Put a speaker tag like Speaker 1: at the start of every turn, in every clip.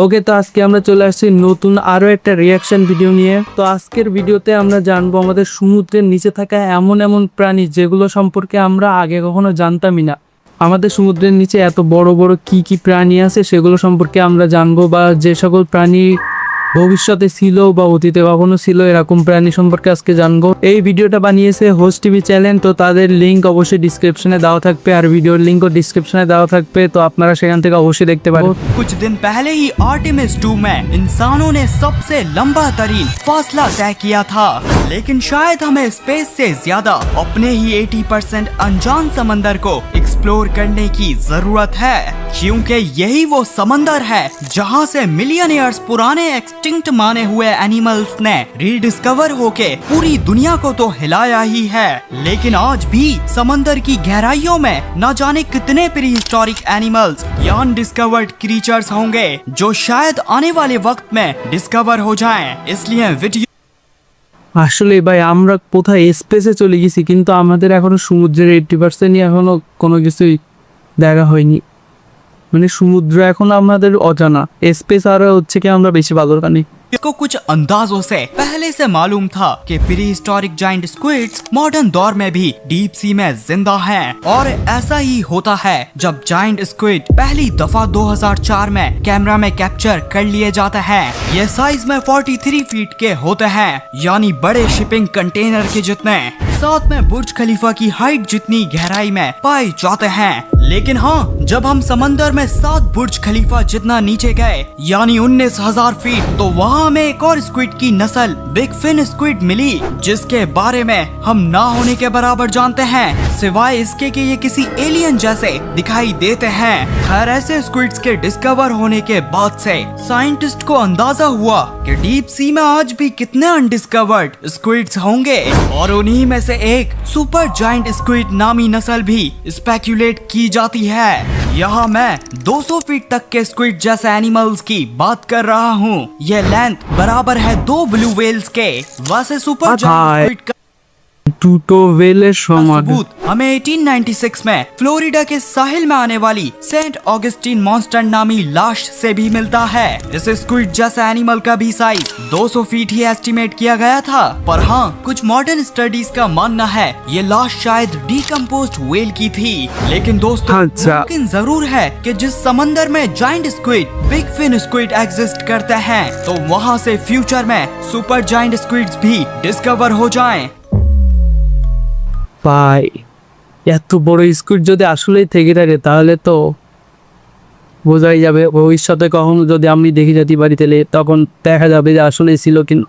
Speaker 1: ওকে, তো আজকে আমরা চলে আসছি নতুন আরও একটা রিয়াকশন ভিডিও নিয়ে। তো আজকের ভিডিওতে আমরা জানবো আমাদের সমুদ্রের নিচে থাকা এমন এমন প্রাণী যেগুলো সম্পর্কে আমরা আগে কখনো জানতামই না। আমাদের সমুদ্রের নিচে এত বড় বড় কি কি প্রাণী আছে সেগুলো সম্পর্কে আমরা জানবো, বা যে সকল প্রাণী ভবিষ্যতে ছিল বা অতীতে কখনো ছিল এরকম প্রাণী সম্পর্কে আজকে জানবো। এই ভিডিওটা বানিয়েছে হোস্ট টিভি চ্যানেল, তো তাদের লিঙ্ক অবশ্যই ডিসক্রিপশনে দেওয়া থাকবে, আর ভিডিওর লিঙ্কও ডিসক্রিপশনে দেওয়া থাকবে, তো আপনারা সেখান থেকে অবশ্যই দেখতে পারেন।
Speaker 2: कुछ दिन पहले ही आर्टेमिस 2 में इंसानों ने सबसे लंबा तरीन फासला तय किया था, लेकिन शायद हमें स्पेस से ज्यादा अपने ही 80% अनजान समंदर को एक्सप्लोर करने की जरूरत है, क्योंकि यही वो समंदर है जहां से मिलियन ईयर्स पुराने एक्सटिंक्ट माने हुए एनिमल्स ने रीडिस्कवर होके पूरी दुनिया को तो हिलाया ही है, लेकिन आज भी समंदर की गहराइयों में न जाने कितने प्री हिस्टोरिक एनिमल्स या अनडिस्कवर्ड क्रीचर्स होंगे जो शायद आने वाले वक्त में डिस्कवर हो जाएं। इसलिए वीडियो
Speaker 1: আসলে ভাই আমরা কোথায় স্পেসে চলে গেছি, কিন্তু আমাদের এখনো সমুদ্রের 80% এখনো কোনো কিছুই দেখা হয়নি। মানে সমুদ্র এখন আমাদের অজানা, স্পেস আর হচ্ছে কি আমরা বেশি ভালো জানি।
Speaker 2: को कुछ अंदाजों से पहले से मालूम था कि pre historic giant squids modern दौर में भी डीप सी में जिंदा हैं, और ऐसा ही होता है जब जाइंट स्क्विड पहली दफा 2004 में कैमरा में कैप्चर कर लिए जाते हैं। ये साइज में 43 फीट के होते हैं, यानी बड़े शिपिंग कंटेनर के जितने। साथ में बुर्ज खलीफा की हाइट जितनी गहराई में पाए जाते हैं। लेकिन हाँ, जब हम समंदर में 7 बुर्ज खलीफा जितना नीचे गए, यानी 19,000 फीट, तो वहाँ हमें एक और स्क्विड की नस्ल बिग फिन स्क्विड मिली, जिसके बारे में हम ना होने के बराबर जानते हैं, सिवाय इसके कि ये किसी एलियन जैसे दिखाई देते हैं। खैर, ऐसे स्क्विड्स के डिस्कवर होने के बाद से साइंटिस्ट को अंदाजा हुआ कि डीप सी में आज भी कितने अनडिस्कवर्ड स्क्विड्स होंगे, और उन्हीं में से एक सुपर जायंट स्क्विड नामी नस्ल भी स्पेक्यूलेट की जाती है। यहाँ मैं 200 फीट तक के स्क्विड जैसे एनिमल्स की बात कर रहा हूँ। ये लेंथ बराबर है 2 ब्लू व्हेल्स के। वैसे सुपर जायंट स्क्विड का
Speaker 1: দুটো ওয়েলের সমান।
Speaker 2: सबूत हमें 1896 में फ्लोरिडा के साहिल में आने वाली सेंट ऑगस्टीन मॉन्स्टर नामी लाश से भी मिलता है। इस स्क्विड जैसे एनिमल का भी साइज 200 फीट ही एस्टिमेट किया गया था, पर हाँ, कुछ मॉडर्न स्टडीज का मानना है ये लाश शायद डिकम्पोज्ड व्हेल की थी। लेकिन दोस्तों,
Speaker 1: अच्छा।
Speaker 2: मुमकिन जरूर है कि जिस समंदर में giant squid big fin squid exist करते हैं, तो वहाँ से फ्यूचर में सुपर जाइंट स्क्विड्स भी डिस्कवर हो जाएं।
Speaker 1: ভাই এত বড় স্কুইড যদি আসলেই থেকে থাকে তাহলে তো বোঝাই যাবে ভবিষ্যতে কখনো যদি আমি দেখি যেতে পারি, তাহলে তখন দেখা যাবে যে আসলেই ছিল কিনা।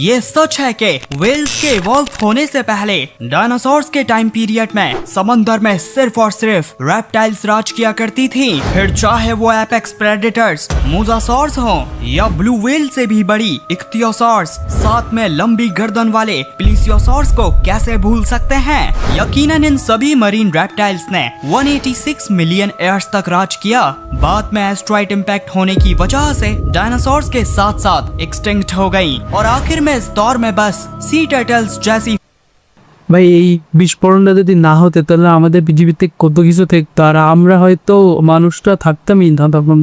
Speaker 2: ये सच है कि व्हेल्स के इवॉल्व होने से पहले डायनासोर्स के टाइम पीरियड में समंदर में सिर्फ और सिर्फ रेप्टाइल्स राज किया करती थी। फिर चाहे वो एपेक्स प्रेडेटर्स मोसासॉर्स हों या ब्लू व्हेल से भी बड़ी इक्थियोसॉर्स, साथ में लंबी गर्दन वाले प्लीसियोसॉर्स को कैसे भूल सकते हैं। यकीनन इन सभी मरीन रेप्टाइल्स ने 186 मिलियन ईयर्स तक राज किया। बाद में एस्ट्रॉइड इम्पैक्ट होने की वजह से डायनासोर्स के साथ साथ एक्सटिंक्ट हो गयी, और आखिर में इस दौर में बस सी टर्टल्स जैसी
Speaker 1: ভাই এই বিস্ফোরণটা যদি না হতে তাহলে আমাদের পৃথিবীতে কত কিছু থাকতো, আর আমরা হয়তো মানুষটা থাকতামই না তখন।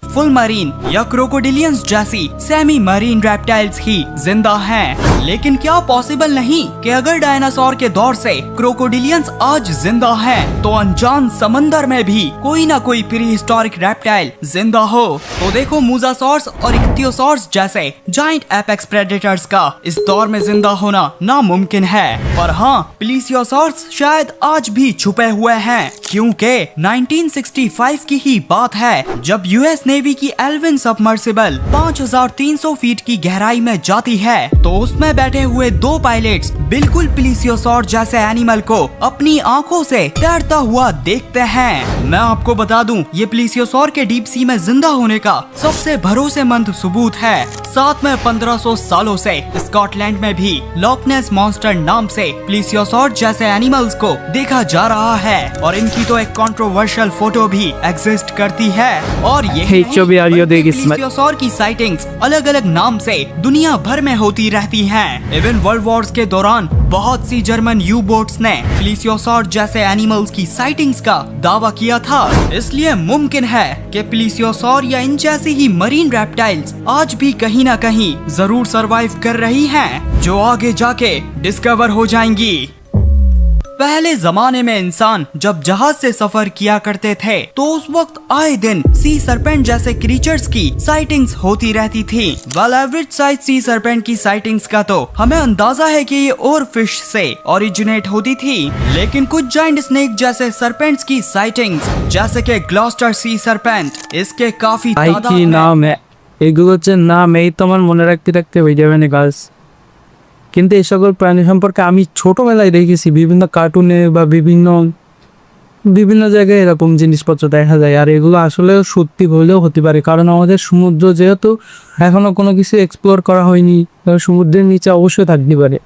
Speaker 2: फुल मरीन या क्रोकोडिलियंस जैसी सेमी मरीन रेप्टाइल्स ही जिंदा हैं। लेकिन क्या पॉसिबल नहीं कि अगर डायनासोर के दौर से क्रोकोडिलियंस आज जिंदा हैं, तो अनजान समंदर में भी कोई ना कोई प्री हिस्टोरिक रेप्टाइल जिंदा हो। तो देखो, मोसासॉर्स और इक्थियोसॉर्स जैसे जाइंट एपेक्स प्रेडेटर्स का इस दौर में जिंदा होना नामुमकिन है। पर हाँ, प्लीसियोसॉर्स शायद आज भी छुपे हुए हैं, क्योंकि 1965 की ही बात है जब यूएस नेवी की एल्विन सबमर्सिबल 5300 फीट की गहराई में जाती है, तो उसमें बैठे हुए 2 पायलट्स बिल्कुल प्लीसियोसॉर जैसे एनिमल को अपनी आंखों से तैरता हुआ देखते हैं। मैं आपको बता दूं, ये प्लीसियोसॉर के डीप सी में जिंदा होने का सबसे भरोसेमंद सबूत है। साथ में 1500 सालों से स्कॉटलैंड में भी लॉकनेस मॉन्स्टर नाम से प्लीसियोसॉर जैसे एनिमल्स को देखा जा रहा है, और इनकी तो एक कंट्रोवर्शियल फोटो भी एग्जिस्ट करती है। और ये प्लीसियोसॉर की साइटिंग्स अलग अलग नाम से दुनिया भर में होती रहती हैं। इवन वर्ल्ड वॉर्स के दौरान बहुत सी जर्मन यू बोट्स ने प्लीसियोसॉर जैसे एनिमल्स की साइटिंग्स का दावा किया था। इसलिए मुमकिन है कि प्लीसियोसॉर या इन जैसी ही मरीन रेप्टाइल्स आज भी कहीं न कहीं जरूर सरवाइव कर रही हैं, जो आगे जाके डिस्कवर हो जाएंगी। पहले जमाने में इंसान जब जहाज से सफर किया करते थे तो उस वक्त आए दिन सी सरपेंट जैसे क्रीचर्स की साइटिंग्स होती रहती थी। वेल एवरेज साइज सी सरपेंट की साइटिंग्स का तो हमें अंदाजा है कि ये और फिश से ओरिजिनेट होती थी, लेकिन कुछ जायंट स्नेक जैसे सरपेंट्स की साइटिंग्स जैसे कि ग्लॉस्टर सी सरपेंट इसके काफी
Speaker 1: ভাই
Speaker 2: तादाद
Speaker 1: কি
Speaker 2: में
Speaker 1: নাম এগুলো হচ্ছে নাম, এই তো আমার মনে রাখতে রাখতে হয়ে যাবে না গার্লস। কিন্তু এই সকল প্রাণী সম্পর্কে আমি ছোটবেলায় দেখেছি বিভিন্ন কার্টুনে বা বিভিন্ন জায়গায় এরকম জিনিসপত্র দেখা যায়, আর এগুলো আসলে সত্যি হলেও হতে পারে, কারণ আমাদের সমুদ্র যেহেতু এখনো কোনো কিছু এক্সপ্লোর করা হয়নি, সমুদ্রের নিচে অবশ্যই থাকতে পারে।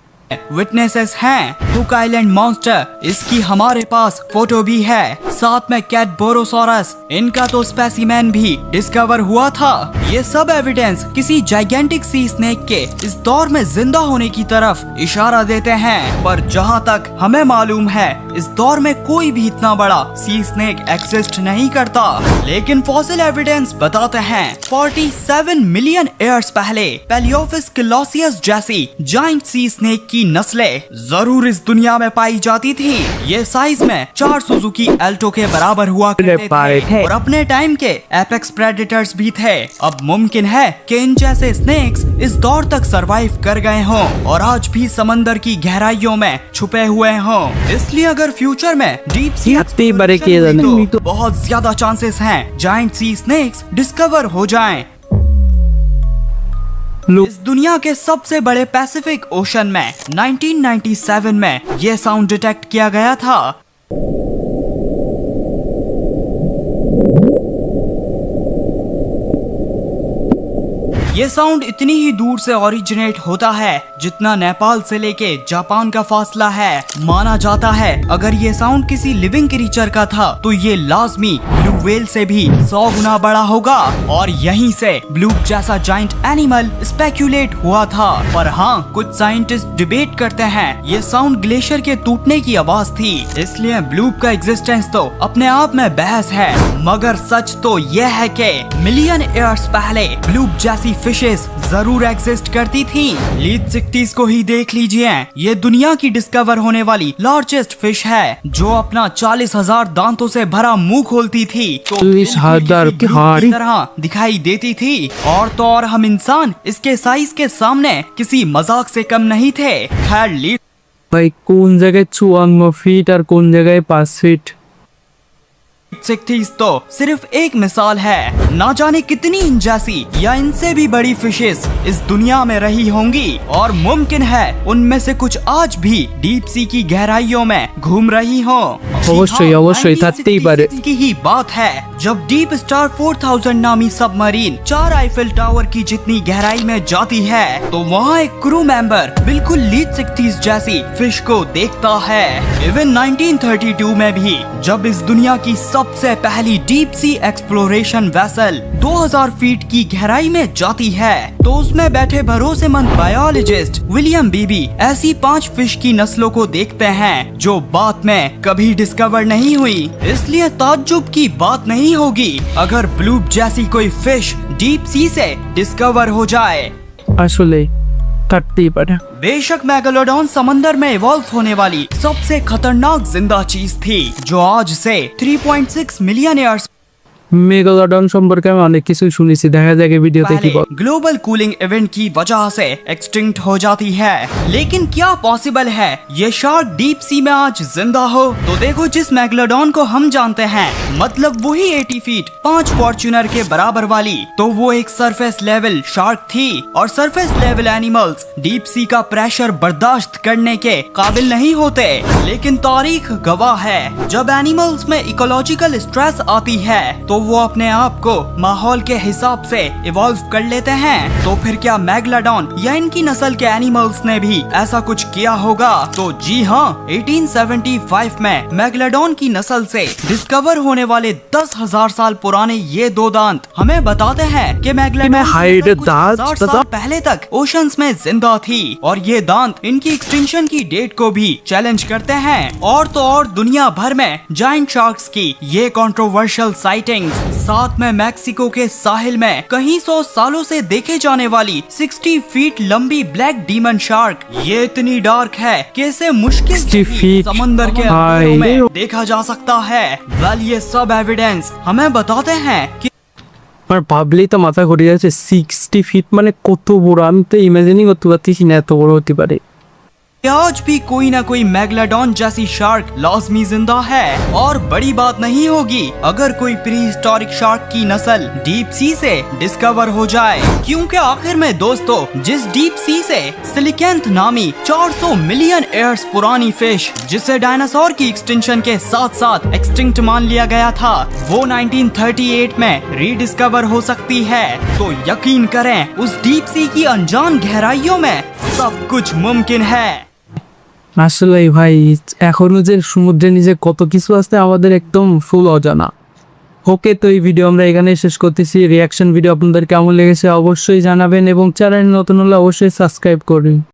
Speaker 2: विटनेसेस हैं। हुक आइलैंड मॉन्स्टर, इसकी हमारे पास फोटो भी है। साथ में कैटबोरोसॉरस, इनका तो स्पेसिमेन भी डिस्कवर हुआ था। ये सब एविडेंस किसी जाइगेंटिक सी स्नेक के इस दौर में जिंदा होने की तरफ इशारा देते हैं। पर जहाँ तक हमें मालूम है इस दौर में कोई भी इतना बड़ा सी स्नेक एक्सिस्ट नहीं करता, लेकिन फॉसिल एविडेंस बताते हैं 47 मिलियन ईयर्स पहले पेलियोफिस किलोसियस जैसी जाइंट सी स्नेक की नस्लें जरूर इस दुनिया में पाई जाती थी। ये साइज में 4 सुजुकी एल्टो के बराबर हुआ करते थे और अपने टाइम के एपेक्स प्रेडेटर्स भी थे। अब मुमकिन है कि इन जैसे स्नेक्स इस दौर तक सरवाइव कर गए हों और आज भी समंदर की गहराइयों में छुपे हुए हों। इसलिए अगर फ्यूचर में डीप सी तो बहुत ज्यादा चांसेस हैं जायंट सी स्नेक्स डिस्कवर हो जाएं। इस दुनिया के सबसे बड़े पैसिफिक ओशन में 1997 में ये साउंड डिटेक्ट किया गया था। ये साउंड इतनी ही दूर से ओरिजिनेट होता है जितना नेपाल से लेके जापान का फासला है। माना जाता है अगर ये साउंड किसी लिविंग क्रीचर का था तो ये लाजमी ब्लू व्हेल से भी 100 गुना बड़ा होगा और यहीं से ब्लूप जैसा जाइंट एनिमल स्पेक्यूलेट हुआ था। पर हाँ, कुछ साइंटिस्ट डिबेट करते हैं ये साउंड ग्लेशियर के टूटने की आवाज थी, इसलिए ब्लूप का एग्जिस्टेंस तो अपने आप में बहस है। मगर सच तो यह है कि मिलियन ईयर्स पहले ब्लूप जैसी फिशेस जरूर एग्जिस्ट करती थी। लीड 60s को ही देख लीजिए, ये दुनिया की डिस्कवर होने वाली लार्जेस्ट फिश है जो अपना 40,000 दांतों से भरा मुंह खोलती थी तो
Speaker 1: 40,000
Speaker 2: की तरह दिखाई देती थी। और तो और हम इंसान इसके साइज के सामने किसी मजाक से कम नहीं थे। खैर लीड
Speaker 1: ভাই কোন জায়গায় 54 ফিট আর কোন জায়গায় 5 ফিট?
Speaker 2: 60s तो सिर्फ एक मिसाल है, ना जाने कितनी इन जैसी या इनसे भी बड़ी फिशेस इस दुनिया में रही होंगी और मुमकिन है उनमें से कुछ आज भी डीप सी की गहराइयों में घूम रही हो।
Speaker 1: अवश्य থাকতেই পারে।
Speaker 2: की ही बात है जब डीप स्टार 4000 नामी सबमरीन 4 आईफिल टावर की जितनी गहराई में जाती है तो वहाँ एक क्रू मेंबर बिल्कुल लीड 60s जैसी फिश को देखता है। इवन 1932 में भी जब इस दुनिया की सबसे पहली deep sea exploration vessel 2000 feet की गहराई में जाती है तो उसमें बैठे भरोसेमंद बायोलॉजिस्ट विलियम बीबी ऐसी 5 फिश की नस्लों को देखते हैं जो बाद में कभी डिस्कवर नहीं हुई। इसलिए ताज्जुब की बात नहीं होगी अगर ब्लूप जैसी कोई फिश डीप सी से डिस्कवर हो जाए।
Speaker 1: আসলে থাকতেই পারে।
Speaker 2: बेशक मेगालोडॉन समंदर में इवॉल्व होने वाली सबसे खतरनाक जिंदा चीज थी जो आज से 3.6 मिलियन ईयर्स
Speaker 1: মেগালোডন সম্পর্কে আমি অনেক কিছু শুনেছি, দেখা যায় ভিডিওতে কি বল।
Speaker 2: ग्लोबल कूलिंग इवेंट की वजह से एक्सटिंक्ट हो जाती है। लेकिन क्या पॉसिबल है ये शार्क डीप सी में आज जिंदा हो? तो देखो, जिस मेगालोडॉन को हम जानते हैं मतलब वही 80 फीट 5 फॉर्च्यूनर के बराबर वाली, तो वो एक सरफेस लेवल शार्क थी और surface level animals deep sea का प्रेशर बर्दाश्त करने के काबिल नहीं होते। लेकिन तारीख गवाह है जब एनिमल्स में इकोलॉजिकल स्ट्रेस आती है तो वो अपने आप को माहौल के हिसाब से इवॉल्व कर लेते हैं। तो फिर क्या मैगलाडॉन या इनकी नस्ल के एनिमल्स ने भी ऐसा कुछ किया होगा? तो जी हाँ, 1875 में मैगलाडॉन की नस्ल से डिस्कवर होने वाले 10,000 साल पुराने ये दो दांत हमें बताते हैं कि मैगलाडॉन
Speaker 1: हाइड दांत
Speaker 2: 60 साल पहले तक ओशंस में जिंदा थी और ये दांत इनकी एक्सटिंक्शन की डेट को भी चैलेंज करते हैं। और तो और दुनिया भर में जायंट शार्क्स की ये कंट्रोवर्शियल साइटिंग्स, साथ में मैक्सिको के साहिल में कहीं 100 सालों से देखे जाने वाली 60 फीट लंबी ब्लैक डीमन शार्क, ये इतनी डार्क है कि इसे मुश्किल से
Speaker 1: 60
Speaker 2: भी
Speaker 1: feet
Speaker 2: समंदर के
Speaker 1: हाय।
Speaker 2: अंधेरों में देखा जा सकता है। वेल, ये सब एविडेंस हमें बताते हैं कि
Speaker 1: আমার ভাবলেই তো মাথা ঘুরে যাচ্ছে 60 ফিট মানে কত বড়, আমি তো ইমাজিনই করতে পারতেছি না এত বড় হতে পারে।
Speaker 2: आज भी कोई ना कोई मैगलाडॉन जैसी शार्क लाजमी जिंदा है। और बड़ी बात नहीं होगी अगर कोई प्री हिस्टोरिक शार्क की नस्ल डीप सी से डिस्कवर हो जाए, क्योंकि आखिर में दोस्तों जिस डीप सी से सिलिकेंथ नामी 400 मिलियन ईयर्स पुरानी फिश, जिसे डायनासोर की एक्सटिंक्शन के साथ साथ एक्सटिंक्ट मान लिया गया था, वो 1938 में रीडिस्कवर हो सकती है। तो यकीन करें उस डीप सी की अनजान गहराइयों में सब कुछ मुमकिन है।
Speaker 1: আসলে ভাই এখনো যে সমুদ্রের নিচে কত কিছু আছে আমাদের একদম ফুল অজানা। ওকে, তো এই ভিডিও আমরা এখানে শেষ করতেছি। রিয়াকশন ভিডিও আপনাদের কেমন লেগেছে অবশ্যই জানাবেন এবং চ্যানেল নতুন হলে অবশ্যই সাবস্ক্রাইব করবেন।